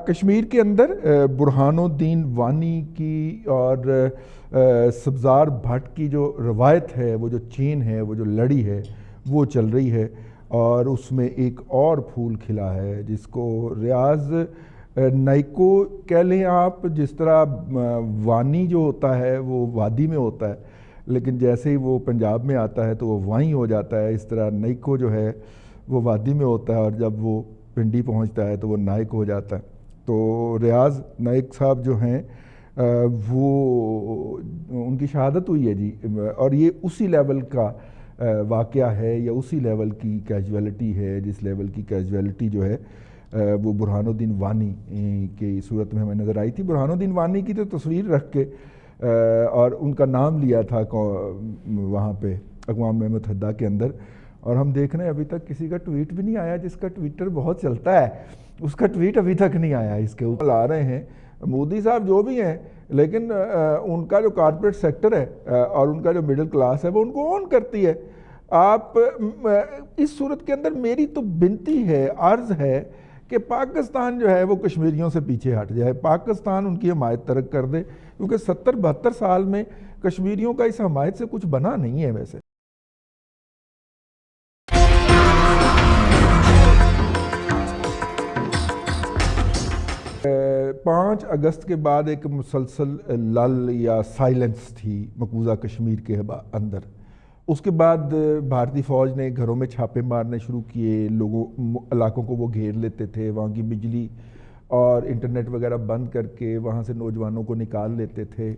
کشمیر کے اندر برہان الدین وانی کی اور سبزار بھٹ کی جو روایت ہے، وہ جو چین ہے، وہ جو لڑی ہے، وہ چل رہی ہے، اور اس میں ایک اور پھول کھلا ہے جس کو ریاض نائکو کہہ لیں آپ. جس طرح وانی جو ہوتا ہے وہ وادی میں ہوتا ہے، لیکن جیسے ہی وہ پنجاب میں آتا ہے تو وہ وائیں ہو جاتا ہے. اس طرح نائکو جو ہے وہ وادی میں ہوتا ہے، اور جب وہ پنڈی پہنچتا ہے تو وہ نائک ہو جاتا ہے. تو ریاض نائک صاحب جو ہیں وہ ان کی شہادت ہوئی ہے جی، اور یہ اسی لیول کا واقعہ ہے یا اسی لیول کی کیجویلٹی ہے جس لیول کی کیجویلٹی جو ہے وہ برہان الدین وانی کی صورت میں ہمیں نظر آئی تھی. برہان الدین وانی کی تو تصویر رکھ کے اور ان کا نام لیا تھا وہاں پہ اقوام متحدہ کے اندر، اور ہم دیکھ رہے ہیں ابھی تک کسی کا ٹویٹ بھی نہیں آیا. جس کا ٹویٹر بہت چلتا ہے اس کا ٹویٹ ابھی تک نہیں آیا. اس کے اوپر آ رہے ہیں مودی صاحب جو بھی ہیں، لیکن ان کا جو کارپوریٹ سیکٹر ہے اور ان کا جو مڈل کلاس ہے وہ ان کو اون کرتی ہے. آپ اس صورت کے اندر میری تو بنتی ہے، عرض ہے کہ پاکستان جو ہے وہ کشمیریوں سے پیچھے ہٹ جائے، پاکستان ان کی حمایت ترک کر دے، کیونکہ 70-72 سال میں کشمیریوں کا اس حمایت سے کچھ بنا نہیں ہے. ویسے 5 اگست کے بعد ایک مسلسل لل یا سائلنس تھی مقبوضہ کشمیر کے اندر. اس کے بعد بھارتی فوج نے گھروں میں چھاپے مارنے شروع کیے، علاقوں کو وہ گھیر لیتے تھے، وہاں کی بجلی اور انٹرنیٹ وغیرہ بند کر کے وہاں سے نوجوانوں کو نکال لیتے تھے،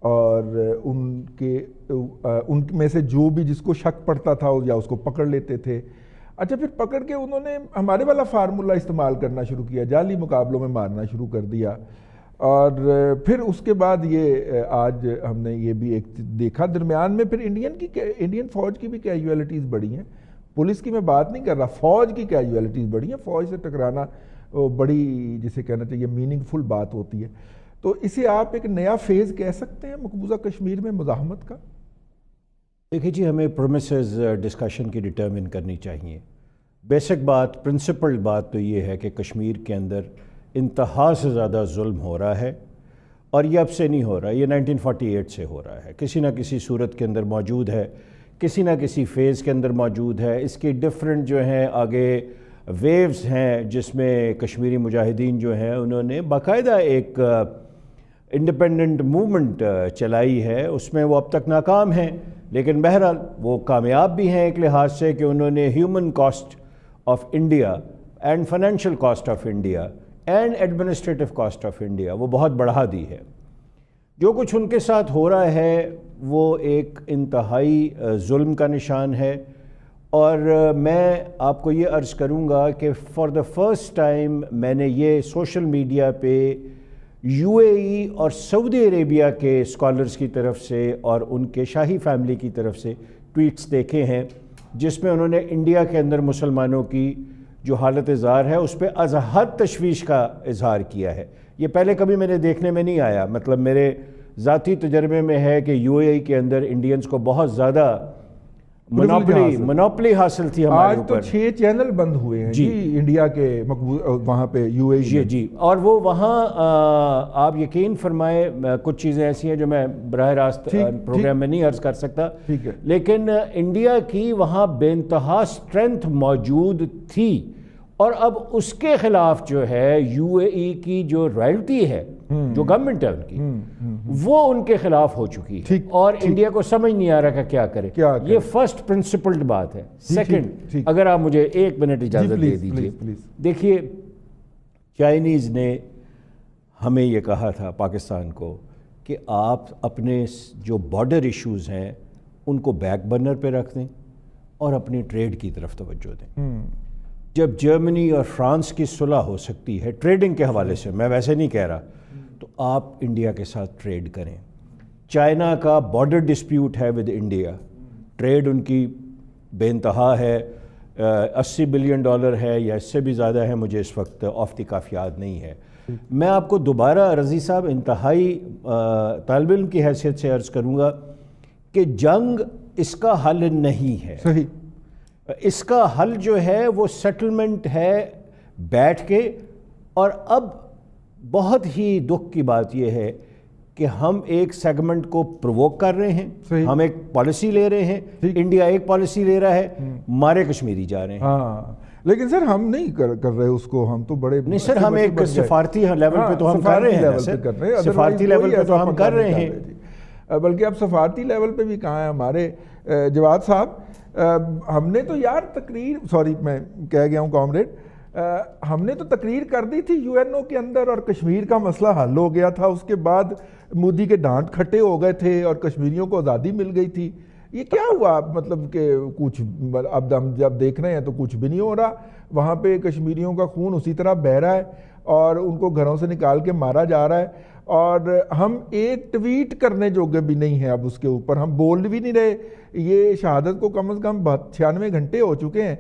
اور ان میں سے جو بھی جس کو شک پڑتا تھا یا اس کو پکڑ لیتے تھے. اچھا، پھر پکڑ کے انہوں نے ہمارے والا فارمولہ استعمال کرنا شروع کیا، جعلی مقابلوں میں مارنا شروع کر دیا. اور پھر اس کے بعد یہ آج ہم نے یہ بھی ایک دیکھا درمیان میں پھر انڈین فوج کی بھی کیجویلٹیز بڑی ہیں. پولیس کی میں بات نہیں کر رہا، فوج کی کیجویلٹیز بڑی ہیں. فوج سے ٹکرانا بڑی جسے کہنا چاہیے میننگ فل بات ہوتی ہے. تو اسے آپ ایک نیا فیز کہہ سکتے ہیں مقبوضہ کشمیر میں مزاحمت کا. دیکھیے جی، ہمیں پرومیسز ڈسکشن کی ڈٹرمن کرنی چاہیے. بیسک بات، پرنسپل بات تو یہ ہے کہ کشمیر کے اندر انتہا سے زیادہ ظلم ہو رہا ہے، اور یہ اب سے نہیں ہو رہا، یہ 1948 سے ہو رہا ہے. کسی نہ کسی صورت کے اندر موجود ہے، کسی نہ کسی فیز کے اندر موجود ہے. اس کی ڈفرنٹ جو ہیں آگے ویوز ہیں، جس میں کشمیری مجاہدین جو ہیں انہوں نے باقاعدہ ایک انڈیپینڈنٹ موومنٹ چلائی ہے. اس میں وہ اب تک ناکام ہیں، لیکن بہرحال وہ کامیاب بھی ہیں ایک لحاظ سے کہ انہوں نے human cost of India and financial cost of India and administrative cost of India وہ بہت بڑھا دی ہے. جو کچھ ان کے ساتھ ہو رہا ہے وہ ایک انتہائی ظلم کا نشان ہے. اور میں آپ کو یہ عرض کروں گا کہ فار دا فرسٹ ٹائم میں نے یہ سوشل میڈیا پہ UAE اور سعودی عربیہ کے اسکالرز کی طرف سے اور ان کے شاہی فیملی کی طرف سے ٹویٹس دیکھے ہیں، جس میں انہوں نے انڈیا کے اندر مسلمانوں کی جو حالت زار ہے اس پہ از حد تشویش کا اظہار کیا ہے. یہ پہلے کبھی میرے دیکھنے میں نہیں آیا. مطلب میرے ذاتی تجربے میں ہے کہ UAE کے اندر انڈینز کو بہت زیادہ منوپلی حاصل تھی ہمارے اوپر. آج تو 6 چینل بند ہوئے ہیں جی انڈیا کے وہاں پہ UAE. جی اور وہ وہاں آپ یقین فرمائے کچھ چیزیں ایسی ہیں جو میں براہ راست پروگرام میں نہیں عرض کر سکتا، لیکن انڈیا کی وہاں بے انتہا اسٹرینتھ موجود تھی. اور اب اس کے خلاف جو ہے UAE کی جو رائلٹی ہے، جو گورنمنٹ ہے ان کی، وہ ان کے خلاف ہو چکی ہے، اور انڈیا کو سمجھ نہیں آ رہا کہ کیا کرے. یہ فرسٹ پرنسپلڈ بات ہے. سیکنڈ، اگر آپ مجھے 1 منٹ اجازت دے دیجیے. دیکھیے، چائنیز نے ہمیں یہ کہا تھا پاکستان کو کہ آپ اپنے جو بارڈر ایشوز ہیں ان کو بیک برنر پہ رکھ دیں اور اپنی ٹریڈ کی طرف توجہ دیں. جب جرمنی اور فرانس کی صلح ہو سکتی ہے ٹریڈنگ کے حوالے سے، میں ویسے نہیں کہہ رہا، تو آپ انڈیا کے ساتھ ٹریڈ کریں. چائنا کا بارڈر ڈسپیوٹ ہے ود انڈیا، ٹریڈ ان کی بے انتہا ہے، $80 بلین ہے یا اس سے بھی زیادہ ہے، مجھے اس وقت آف دی کاف یاد نہیں ہے. میں آپ کو دوبارہ رضی صاحب انتہائی طالب علم کی حیثیت سے عرض کروں گا کہ جنگ اس کا حل نہیں ہے. صحیح. اس کا حل جو ہے وہ سیٹلمنٹ ہے، بیٹھ کے اور اب بہت ہی دکھ کی بات یہ ہے کہ ہم ایک سیگمنٹ کو پرووک کر رہے ہیں، ہم ایک پالیسی لے رہے ہیں، انڈیا ایک پالیسی لے رہا ہے، مارے کشمیری جا رہے ہیں. ہاں لیکن سر ہم نہیں کر رہے اس کو، ہم تو بڑے نہیں سر، ہم ایک سفارتی لیول پہ تو ہم کر رہے ہیں، سفارتی لیول پہ تو ہم کر رہے ہیں. بلکہ اب سفارتی لیول پہ بھی کہاں ہے ہمارے جواد صاحب، ہم نے تو یار تقریر، سوری میں کہہ گیا ہوں کامریڈ، ہم نے تو تقریر کر دی تھی یو این او کے اندر اور کشمیر کا مسئلہ حل ہو گیا تھا. اس کے بعد مودی کے ڈانٹ کھٹے ہو گئے تھے اور کشمیریوں کو آزادی مل گئی تھی. یہ کیا ہوا؟ مطلب کہ کچھ اب ہم جب دیکھ رہے ہیں تو کچھ بھی نہیں ہو رہا. وہاں پہ کشمیریوں کا خون اسی طرح بہہ رہا ہے اور ان کو گھروں سے نکال کے مارا جا رہا ہے، اور ہم ایک ٹویٹ کرنے جوگے بھی نہیں ہیں. اب اس کے اوپر ہم بول بھی نہیں رہے. یہ شہادت کو کم از کم 96 گھنٹے ہو چکے ہیں،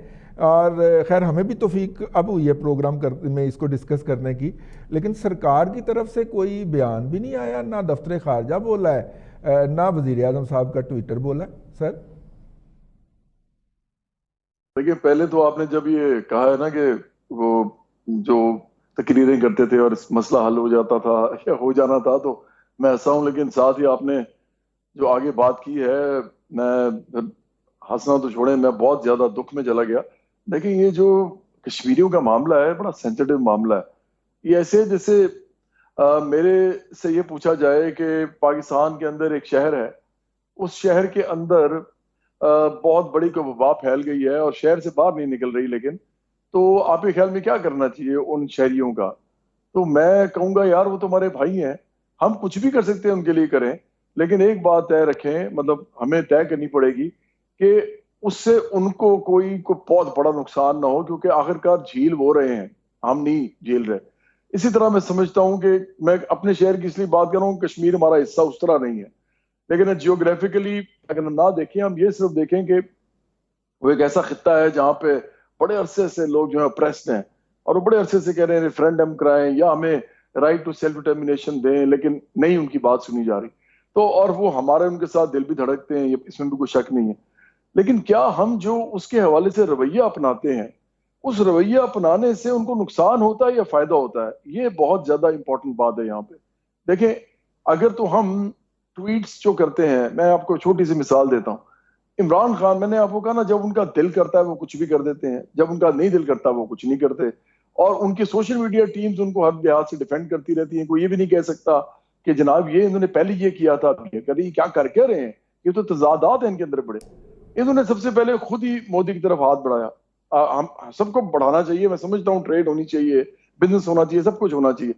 اور خیر ہمیں بھی توفیق اب ہوئی ہے پروگرام میں اس کو ڈسکس کرنے کی، لیکن سرکار کی طرف سے کوئی بیان بھی نہیں آیا، نہ دفتر خارجہ بولا ہے، نہ وزیر اعظم صاحب کا ٹویٹر بولا ہے. سر دیکھیے، پہلے تو آپ نے جب یہ کہا ہے نا کہ وہ جو تقریریں کرتے تھے اور مسئلہ حل ہو جاتا تھا یا ہو جانا تھا، تو میں ایسا ہوں، لیکن ساتھ ہی آپ نے جو آگے بات کی ہے، میں ہنسنا تو چھوڑیں، میں بہت زیادہ دکھ میں چلا گیا. دیکھیں، یہ جو کشمیریوں کا معاملہ ہے بڑا سینسیٹیو معاملہ ہے. یہ ایسے جیسے میرے سے یہ پوچھا جائے کہ پاکستان کے اندر ایک شہر ہے، اس شہر کے اندر بہت بڑی کوئی وبا پھیل گئی ہے اور شہر سے باہر نہیں نکل رہی، لیکن تو آپ کے خیال میں کیا کرنا چاہیے ان شہریوں کا؟ تو میں کہوں گا یار وہ تو ہمارے بھائی ہیں، ہم کچھ بھی کر سکتے ہیں ان کے لیے کریں، لیکن ایک بات طے رکھیں، مطلب ہمیں طے کرنی پڑے گی کہ اس سے ان کو کوئی بہت بڑا نقصان نہ ہو، کیونکہ آخرکار جھیل وہ رہے ہیں، ہم نہیں جھیل رہے. اسی طرح میں سمجھتا ہوں کہ میں اپنے شہر کی اس لیے بات کر رہا ہوں، کشمیر ہمارا حصہ اس طرح نہیں ہے، لیکن جیوگرافیکلی اگر نہ دیکھیں، ہم یہ صرف دیکھیں کہ وہ ایک ایسا خطہ ہے جہاں پہ بڑے عرصے سے لوگ جو ہیں اپریسڈ ہیں، اور وہ بڑے عرصے سے کہہ رہے ہیں ریفرینڈم کرائیں یا ہمیں رائٹ ٹو سیلف ڈٹرمنیشن دیں، لیکن نہیں ان کی بات سنی جا رہی. تو اور وہ ہمارے ان کے ساتھ دل بھی دھڑکتے ہیں، اس میں بھی کوئی شک نہیں ہے. لیکن کیا ہم جو اس کے حوالے سے رویہ اپناتے ہیں، اس رویہ اپنانے سے ان کو نقصان ہوتا ہے یا فائدہ ہوتا ہے؟ یہ بہت زیادہ امپورٹنٹ بات ہے یہاں پہ. دیکھیں، اگر تو ہم ٹویٹس جو کرتے ہیں، میں آپ کو چھوٹی سی مثال دیتا ہوں. عمران خان، میں نے آپ کو کہا نا، جب ان کا دل کرتا ہے وہ کچھ بھی کر دیتے ہیں، جب ان کا نہیں دل کرتا وہ کچھ نہیں کرتے، اور ان کی سوشل میڈیا ٹیمز ان کو ہر لحاظ سے ڈیفینڈ کرتی رہتی ہیں. کوئی یہ بھی نہیں کہہ سکتا کہ جناب یہ انہوں نے پہلے یہ کیا تھا، کبھی کیا کر کے رہے ہیں. یہ تو تضادات ہیں ان کے اندر بڑے. انہوں نے سب سے پہلے خود ہی مودی کی طرف ہاتھ بڑھایا. ہم سب کو بڑھانا چاہیے، میں سمجھتا ہوں ٹریڈ ہونی چاہیے، بزنس ہونا چاہیے، سب کچھ ہونا چاہیے.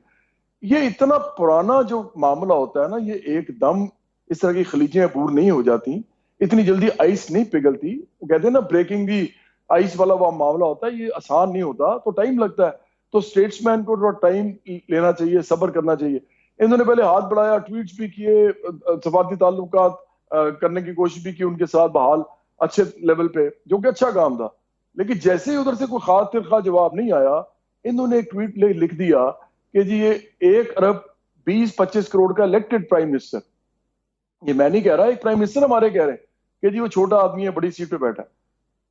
یہ اتنا پرانا جو معاملہ ہوتا ہے نا، یہ ایک دم اس طرح کی خلیجیں عبور نہیں ہو جاتی، اتنی جلدی آئس نہیں پگھلتی. وہ کہتے ہیں نا بریکنگ دی آئس والا وہ معاملہ ہوتا ہے، یہ آسان نہیں ہوتا، تو ٹائم لگتا ہے. تو اسٹیٹس مین کو تھوڑا ٹائم لینا چاہیے، صبر کرنا چاہیے. انہوں نے پہلے ہاتھ بڑھایا، ٹویٹس بھی کیے، سفارتی تعلقات کرنے کی کوشش بھی کی ان کے ساتھ بحال اچھے لیول پہ، جو کہ اچھا کام تھا. لیکن جیسے ہی ادھر سے کوئی خاص ترخواہ جواب نہیں آیا، انہوں نے ایک ٹویٹ لکھ دیا کہ جی یہ 1 ارب 20-25 کروڑ کا الیکٹڈ پرائم منسٹر. یہ میں نہیں کہہ رہا، ایک پرائم منسٹر ہمارے کہہ رہے ہیں کہ جی وہ چھوٹا آدمی ہے، بڑی سیٹ پہ بیٹھا ہے.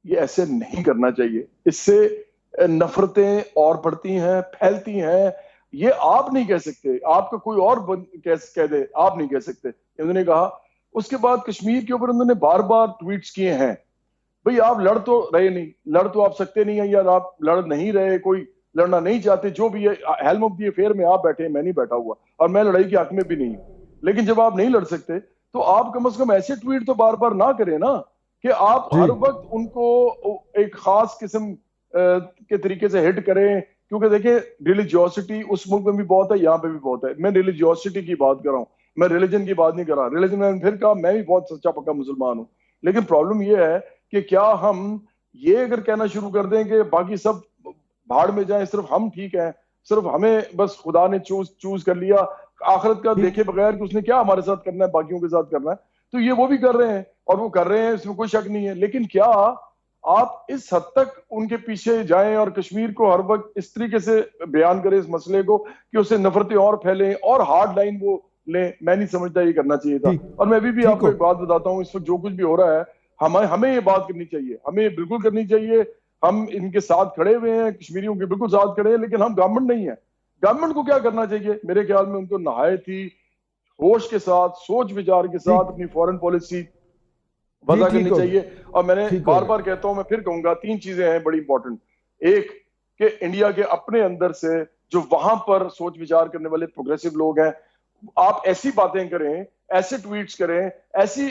یہ ایسے نہیں کرنا چاہیے، اس سے نفرتیں اور بڑھتی ہیں، پھیلتی ہیں. یہ آپ نہیں کہہ سکتے، آپ کا کوئی اور کہہ دے، آپ نہیں کہہ سکتے. انہوں نے کہا. اس کے بعد کشمیر کے اوپر انہوں نے بار بار ٹویٹس کیے ہیں. بھئی آپ لڑ تو رہے نہیں، لڑ تو آپ سکتے نہیں ہیں، یا آپ لڑ نہیں رہے، کوئی لڑنا نہیں چاہتے، جو بھی ہے ہیلم آف دی افیئر میں آپ بیٹھے ہیں، میں نہیں بیٹھا ہوا، اور میں لڑائی کے حق میں بھی نہیں ہوں. لیکن جب آپ نہیں لڑ سکتے تو آپ کم از کم ایسے ٹویٹ تو بار بار نہ کریں نا کہ آپ ہر وقت ان کو ایک خاص قسم کے طریقے سے ہٹ کریں. کیونکہ دیکھیں، ریلیجیوسٹی اس ملک میں بھی بہت ہے، یہاں پہ بھی بہت ہے. میں ریلیجیوسٹی کی بات کر رہا ہوں، میں ریلیجن کی بات نہیں کر رہا. ریلیجن میں پھر کہا میں بھی بہت سچا پکا مسلمان ہوں. لیکن پرابلم یہ ہے کہ کیا ہم یہ اگر کہنا شروع کر دیں کہ باقی سب بھاڑ میں جائیں، صرف ہم ٹھیک ہیں، صرف ہمیں بس خدا نے چوز کر لیا، آخرت کا دیکھے بغیر کہ اس نے کیا ہمارے ساتھ کرنا ہے، باقیوں کے ساتھ کرنا ہے. تو یہ وہ بھی کر رہے ہیں، اور وہ کر رہے ہیں، اس میں کوئی شک نہیں ہے. لیکن کیا آپ اس حد تک ان کے پیچھے جائیں اور کشمیر کو ہر وقت اس طریقے سے بیان کریں اس مسئلے کو کہ اسے نفرتیں اور پھیلیں اور ہارڈ لائن وہ لیں؟ میں نہیں سمجھتا یہ کرنا چاہیے تھا. اور میں بھی آپ کو ایک بات بتاتا ہوں، اس وقت جو کچھ بھی ہو رہا ہے، ہمیں یہ بات کرنی چاہیے، ہمیں بالکل کرنی چاہیے. ہم ان کے ساتھ کھڑے ہوئے ہیں، کشمیریوں کے بالکل ساتھ کھڑے ہیں، لیکن ہم گورنمنٹ نہیں ہیں. گورنمنٹ کو کیا کرنا چاہیے؟ میرے خیال میں ان کو نہایت ہی ہوش کے ساتھ، سوچ وچار کے ساتھ اپنی فورن پالیسی وضع کرنی چاہیے. اور میں نے بار بار کہتا ہوں، میں پھر کہوں گا، 3 چیزیں ہیں بڑی امپورٹنٹ. ایک کہ انڈیا کے اپنے اندر سے جو وہاں پر سوچ وچار کرنے والے پروگریسو لوگ ہیں، آپ ایسی باتیں کریں، ایسے ٹویٹس کریں، ایسی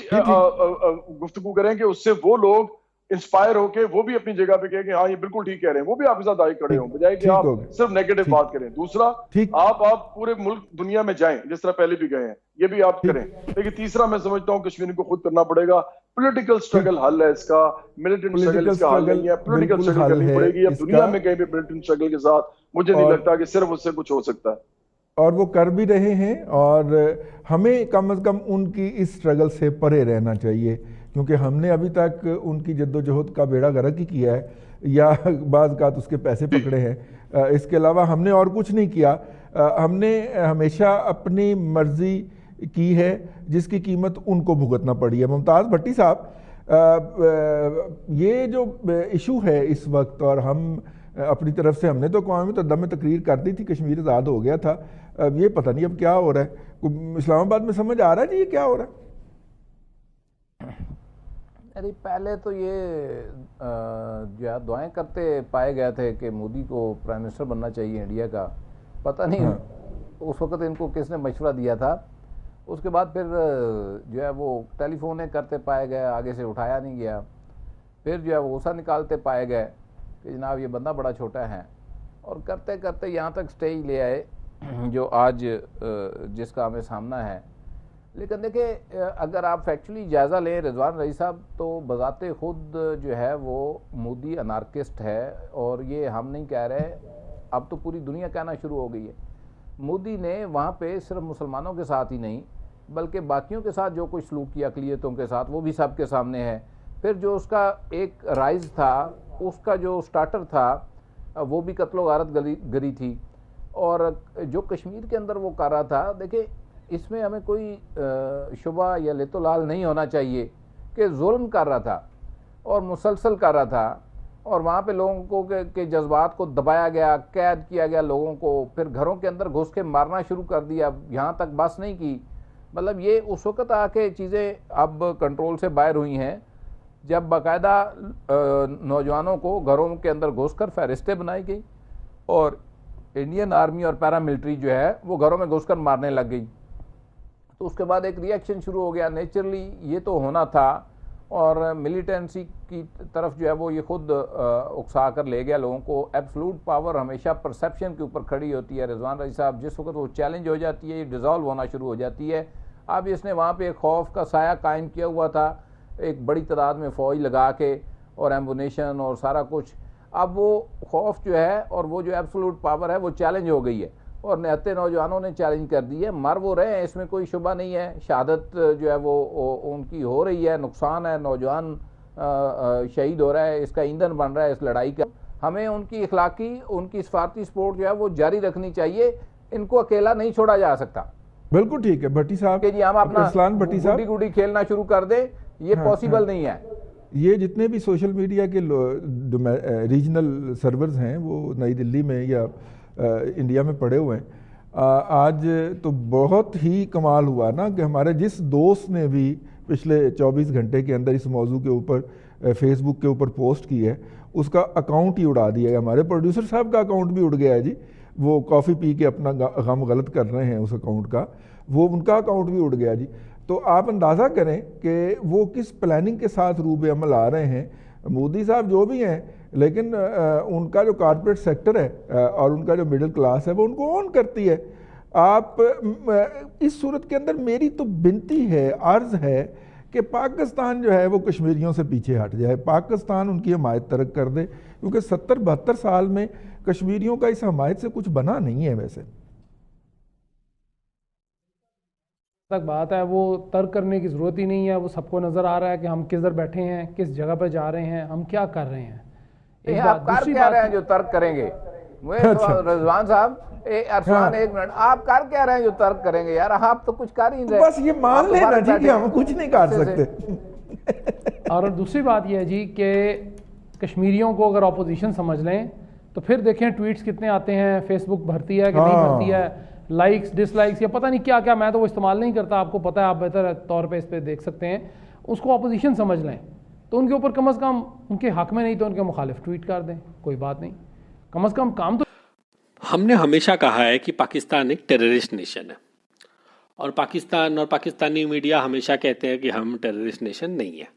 گفتگو کریں کہ اس سے وہ لوگ انسپائر ہو کے وہ بھی اپنی جگہ پہ کہیں کہ ہاں یہ بالکل ٹھیک کہہ رہے ہیں، وہ بھی آپ کے ساتھ آئی کھڑے ہوں، بجائے کہ آپ صرف نیگیٹو بات کریں. دوسرا، آپ پورے ملک دنیا میں جائیں جس طرح پہلے بھی گئے ہیں، یہ بھی آپ کریں. لیکن تیسرا میں سمجھتا ہوں کشمیر کو خود کرنا پڑے گا. پولیٹیکل سٹرگل حل ہے اس کا، ملیٹنٹ سٹرگل اس کا حل نہیں ہے. پولیٹیکل سٹرگل کرنی پڑے گی. اب دنیا میں کہیں بھی ملیٹنٹ سٹرگل کے ساتھ مجھے نہیں لگتا کہ صرف اس سے کچھ ہو سکتا ہے، اور وہ کر بھی رہے ہیں. اور ہمیں کم از کم ان کی اس سٹرگل سے پرے رہنا چاہیے، کیونکہ ہم نے ابھی تک ان کی جد و جہد کا بیڑا غرق ہی کیا ہے، یا بعض اوقات اس کے پیسے پکڑے ہیں. اس کے علاوہ ہم نے اور کچھ نہیں کیا. ہم نے ہمیشہ اپنی مرضی کی ہے جس کی قیمت ان کو بھگتنا پڑی ہے. ممتاز بھٹی صاحب، یہ جو ایشو ہے اس وقت، اور ہم اپنی طرف سے ہم نے تو قومی متحدہ میں تقریر کر دی تھی، کشمیر آزاد ہو گیا تھا. اب یہ پتہ نہیں اب کیا ہو رہا ہے. اسلام آباد میں سمجھ آ رہا ہے جی یہ کیا ہو رہا ہے؟ ارے پہلے تو یہ جو ہے دعائیں کرتے پائے گئے تھے کہ مودی کو پرائم منسٹر بننا چاہیے انڈیا کا. پتہ نہیں اس وقت ان کو کس نے مشورہ دیا تھا. اس کے بعد پھر جو ہے وہ ٹیلی فونیں کرتے پائے گئے، آگے سے اٹھایا نہیں گیا. پھر جو ہے وہ غصہ نکالتے پائے گئے کہ جناب یہ بندہ بڑا چھوٹا ہے، اور کرتے کرتے یہاں تک سٹیج لے آئے جو آج جس کا ہمیں سامنا ہے. لیکن دیکھیں، اگر آپ فیکچولی جائزہ لیں رضوان رئیس صاحب، تو بذات خود جو ہے وہ مودی انارکسٹ ہے. اور یہ ہم نہیں کہہ رہے، اب تو پوری دنیا کہنا شروع ہو گئی ہے. مودی نے وہاں پہ صرف مسلمانوں کے ساتھ ہی نہیں بلکہ باقیوں کے ساتھ جو کچھ سلوک کیا اقلیتوں کے ساتھ، وہ بھی سب کے سامنے ہے. پھر جو اس کا ایک رائز تھا، اس کا جو سٹارٹر تھا، وہ بھی قتل و غارت گری تھی. اور جو کشمیر کے اندر وہ کر رہا تھا، دیکھیں اس میں ہمیں کوئی شبہ یا لت و لال نہیں ہونا چاہیے کہ ظلم کر رہا تھا اور مسلسل کر رہا تھا. اور وہاں پہ لوگوں کو کے جذبات کو دبایا گیا، قید کیا گیا لوگوں کو، پھر گھروں کے اندر گھس کے مارنا شروع کر دیا. یہاں تک بس نہیں کی، مطلب یہ اس وقت آ کے چیزیں اب کنٹرول سے باہر ہوئی ہیں جب باقاعدہ نوجوانوں کو گھروں کے اندر گھس کر فہرستیں بنائی گئی، اور انڈین آرمی اور پیراملٹری جو ہے وہ گھروں میں گھس کر مارنے لگ گئی. تو اس کے بعد ایک ری ایکشن شروع ہو گیا. نیچرلی یہ تو ہونا تھا، اور ملیٹنسی کی طرف جو ہے وہ یہ خود اکسا کر لے گیا لوگوں کو. ایبسلوٹ پاور ہمیشہ پرسیپشن کے اوپر کھڑی ہوتی ہے رضوان رئیس صاحب. جس وقت وہ چیلنج ہو جاتی ہے، یہ ڈیزالو ہونا شروع ہو جاتی ہے. اب اس نے وہاں پہ ایک خوف کا سایہ قائم کیا ہوا تھا، ایک بڑی تعداد میں فوج لگا کے اور ایمبونیشن اور سارا کچھ. اب وہ خوف جو ہے اور وہ جو ایبسلوٹ پاور ہے وہ چیلنج ہو گئی ہے، اور نہتے نوجوانوں نے چیلنج کر دی ہے. مر وہ رہے ہیں، اس میں کوئی شبہ نہیں ہے. شہادت جو ہے وہ ان کی ہو رہی ہے، نقصان ہے، نوجوان شہید ہو رہا ہے، اس کا ایندھن بن رہا ہے اس لڑائی کا. ہمیں ان کی اخلاقی، ان کی سفارتی سپورٹ جو ہے وہ جاری رکھنی چاہیے. ان کو اکیلا نہیں چھوڑا جا سکتا. بالکل ٹھیک ہے بھٹی صاحب کہ جی ہم اپنا گوڈی گوڈی کھیلنا شروع کر دیں، یہ پاسبل نہیں ہے. یہ جتنے بھی سوشل میڈیا کے ریجنل سرورز ہیں وہ نئی دلی میں یا انڈیا میں پڑے ہوئے ہیں. آج تو بہت ہی کمال ہوا نا کہ ہمارے جس دوست نے بھی پچھلے 24 گھنٹے کے اندر اس موضوع کے اوپر فیس بک کے اوپر پوسٹ کی ہے، اس کا اکاؤنٹ ہی اڑا دیا ہے. ہمارے پروڈیوسر صاحب کا اکاؤنٹ بھی اڑ گیا ہے جی. وہ کافی پی کے اپنا غم غلط کر رہے ہیں اس اکاؤنٹ کا، وہ ان کا اکاؤنٹ بھی اڑ گیا جی. تو آپ اندازہ کریں کہ وہ کس پلاننگ کے ساتھ روب عمل آ رہے ہیں. مودی صاحب جو بھی ہیں، لیکن ان کا جو کارپوریٹ سیکٹر ہے اور ان کا جو مڈل کلاس ہے وہ ان کو اون کرتی ہے. آپ اس صورت کے اندر میری تو بنتی ہے، عرض ہے کہ پاکستان جو ہے وہ کشمیریوں سے پیچھے ہٹ جائے. پاکستان ان کی حمایت ترک کر دے، کیونکہ 70-72 سال میں کشمیریوں کا اس حمایت سے کچھ بنا نہیں ہے. ویسے تک بات ہے وہ ترک کرنے کی ضرورت ہی نہیں ہے. وہ سب کو نظر آ رہا ہے کہ ہم کدھر بیٹھے ہیں، کس جگہ پہ جا رہے ہیں، ہم کیا کر رہے ہیں. آپ کر کیا رہے ہیں جو ترک کریں گے؟ رضوان صاحب عرفان ایک منٹ، آپ کر کیا رہے ہیں جو ترک کریں گے؟ یار آپ تو کچھ کر ہی نہیں رہے. بس یہ مان لینا جی کہ ہم کچھ نہیں کر سکتے. اور دوسری بات یہ ہے جی کہ کشمیریوں کو اگر اپوزیشن سمجھ لیں تو پھر دیکھیں ٹویٹس کتنے آتے ہیں, فیس بک بھرتی ہے کہ نہیں بھرتی ہے, لائکس ڈس لائکس یا پتہ نہیں کیا کیا, میں تو وہ استعمال نہیں کرتا, آپ کو پتہ ہے, آپ بہتر طور پہ اس پہ دیکھ سکتے ہیں. اس کو اپوزیشن سمجھ لیں تو ان کے اوپر کم از کم ان کے حق میں نہیں تو ان کے مخالف ٹویٹ کر دیں, کوئی بات نہیں, کم از کم کام تو. ہم نے ہمیشہ کہا ہے کہ پاکستان ایک ٹیررسٹ نیشن ہے, اور پاکستان اور پاکستانی میڈیا ہمیشہ کہتے ہیں کہ ہم ٹیررسٹ نیشن نہیں ہے.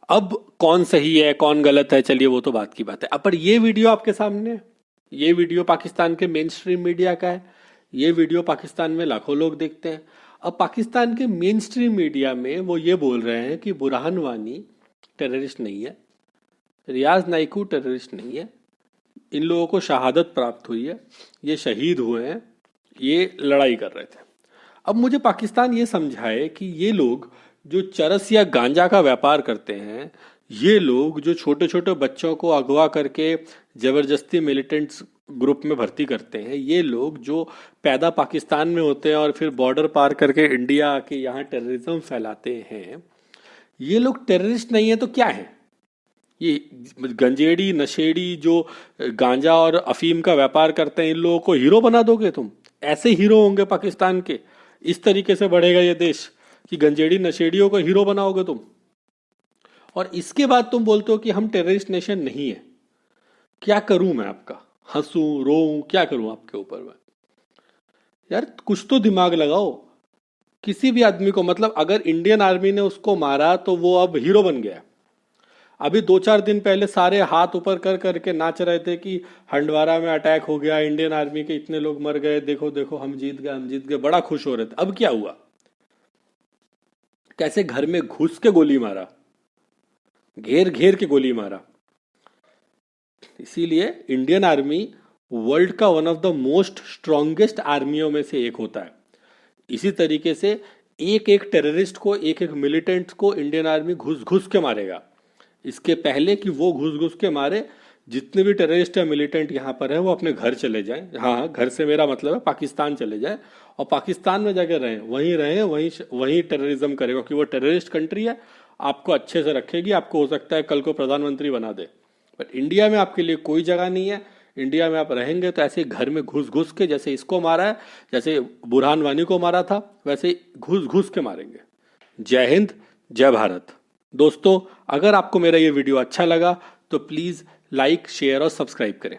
اب کون صحیح ہے کون غلط ہے, چلیے وہ تو بات کی بات ہے. اب پر یہ ویڈیو آپ کے سامنے, یہ ویڈیو پاکستان کے مین سٹریم میڈیا کا ہے, یہ ویڈیو پاکستان میں لاکھوں لوگ دیکھتے ہیں. اب پاکستان کے مین سٹریم میڈیا میں وہ یہ بول رہے ہیں کہ برہان وانی ٹیررسٹ نہیں ہے, ریاض نائکو ٹیررسٹ نہیں ہے, ان لوگوں کو شہادت پراپت ہوئی ہے, یہ شہید ہوئے ہیں, یہ لڑائی کر رہے تھے. اب مجھے پاکستان یہ سمجھائے کہ یہ لوگ جو چرس یا گانجا کا ویپار کرتے ہیں, یہ لوگ جو چھوٹے چھوٹے بچوں کو اغوا کر کے زبردستی ملیٹنٹس گروپ میں بھرتی کرتے ہیں, یہ لوگ جو پیدا پاکستان میں ہوتے ہیں اور پھر بارڈر پار کر کے انڈیا آ کے یہاں ٹیررزم پھیلاتے ہیں, یہ لوگ ٹیررسٹ نہیں ہیں تو کیا ہیں؟ یہ گنجیڑی نشیڑی جو گانجا اور افیم کا ویپار کرتے ہیں, ان لوگوں کو ہیرو بنا دو گے تم؟ ایسے ہیرو ہوں گے پاکستان کے؟ اس طریقے سے بڑھے گا یہ دیش کہ گنجیڑی نشیڑیوں کو ہیرو بناؤ گے تم, اور اس کے بعد تم بولتے ہو کہ ہم ٹیررسٹ نیشن نہیں ہے؟ کیا کروں میں آپ کا, ہنسوں روؤں, کیا کروں آپ کے اوپر میں؟ یار کچھ تو دماغ لگاؤ کسی بھی آدمی کو. مطلب اگر انڈین آرمی نے اس کو مارا تو وہ اب ہیرو بن گیا. ابھی 2-4 دن پہلے سارے ہاتھ اوپر کر کر کے ناچ رہے تھے کہ ہنڈوارہ میں اٹیک ہو گیا, انڈین آرمی کے اتنے لوگ مر گئے, دیکھو دیکھو ہم جیت گئے, ہم جیت گئے, بڑا خوش ہو رہے تھے. اب کیا ہوا؟ کیسے گھر میں گھس کے گولی مارا, گھیر گھیر کے گولی مارا. اسی لیے انڈین آرمی ورلڈ کا one of the most strongest آرمیوں میں سے ایک ہوتا ہے. اسی طریقے سے ایک ایک ٹیررسٹ کو, ایک ایک ملیٹنٹ کو انڈین آرمی گھس گھس کے مارے گا. اس کے پہلے کہ وہ گھس گھس کے مارے, جتنے بھی ٹیررسٹ یا ملیٹنٹ یہاں پر ہیں وہ اپنے گھر چلے جائیں. ہاں گھر سے میرا مطلب ہے پاکستان چلے جائیں, اور پاکستان میں جا کے رہیں, وہیں ٹیررزم کرے گا, کہ وہ ٹیررسٹ کنٹری ہے, آپ کو اچھے سے رکھے گی, آپ کو ہو سکتا ہے کل کو پردھان منتری بنا دے. بٹ انڈیا میں آپ کے لیے کوئی جگہ نہیں ہے. انڈیا میں آپ رہیں گے تو ایسے گھر میں گھس گھس کے, جیسے اس کو مارا ہے, جیسے برہان وانی کو مارا تھا, ویسے گھس گھس کے ماریں گے. جے ہند, جے بھارت. دوستو اگر آپ کو میرا یہ ویڈیو اچھا لگا تو پلیز لائک, شیئر اور سبسکرائب کریں.